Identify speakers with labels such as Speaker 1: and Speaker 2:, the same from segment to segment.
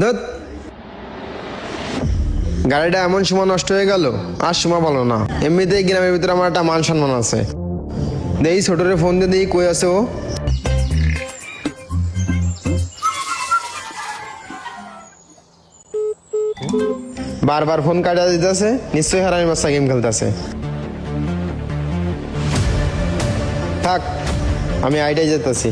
Speaker 1: ধুৎ, গাড়িটা এমন সময় নষ্ট হয়ে গেল, আর সময় ভালো না। এমনিতেই গ্রামের ভিতরে আমার একটা মান সম্মান আছে। দেখি ছোটরে ফোন দিয়ে দেখি কই আছে ও। বারবার ফোন কাটা দিতেছে, নিশ্চয়ই হারামি বাচ্চা গেম খেলতেছে। থাক, আমি আইটাই যেতেছি।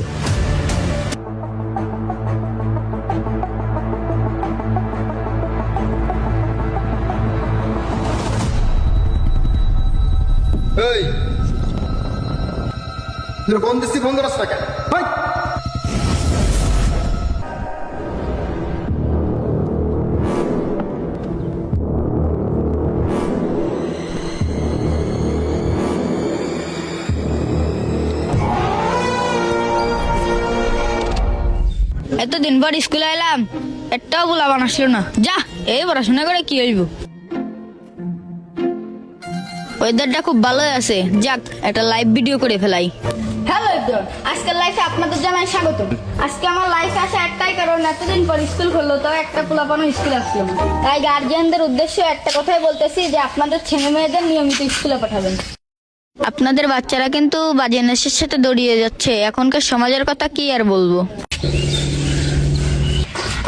Speaker 1: এই তোর ফোন দিচ্ছি, ফোন করাস না কেন? হাই!
Speaker 2: এতদিন পর স্কুলে এলাম, একটাও গোলাবান আসলো না। যা, এই পড়াশোনা করে কি হইব? ওয়েদারটা খুব ভালোই আছে, যাক একটা লাইভ ভিডিও করে ফেলাই। হ্যালো এভরিওয়ান, আজকের লাইফে আপনাদের জানাই স্বাগত। আজকে আমার লাইফে আসা একটাই কারণ, এতদিন পর স্কুল খুললো, তো একটা পোলাপানও স্কুল আসলো না। তাই গার্জিয়ানদের উদ্দেশ্যে একটা কথাই বলতেছি যে আপনাদের ছেলে মেয়েদের নিয়মিত স্কুলে পাঠাবেন। আপনাদের বাচ্চারা কিন্তু বাজে নেশার সাথে দড়িয়ে যাচ্ছে। এখনকার সমাজের কথা কি আর বলবো।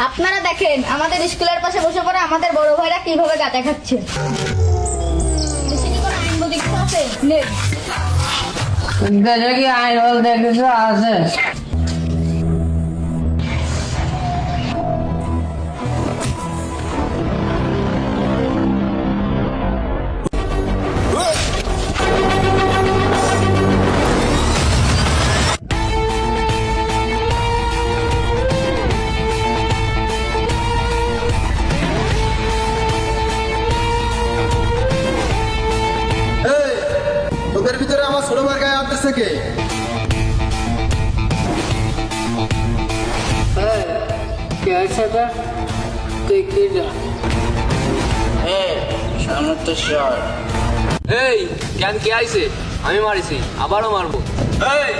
Speaker 2: আপনারা দেখেন আমাদের স্কুলের পাশে বসে পড়ে আমাদের বড় ভাইরা কিভাবে গাঁজা খাচ্ছে। দেশে কি কোনো আইন বৈধ কিছু আছে? নেই।
Speaker 3: দেশে কি আইন বলতে কিছু আছে?
Speaker 1: এই, তোদের ভিতরে আমার ছোট ভাই গায়ে হাত দিচ্ছে কে?
Speaker 3: কে আছে এটা? তুই কি যা? সামনে তো শর্ট।
Speaker 4: এই জ্ঞান কে আইছে? আমি মারিছি, আবারও মারবো। এই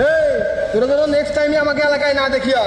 Speaker 1: এই, তোরা নেক্সট টাইমে আমাকে এলাকায় না দেখিয়া।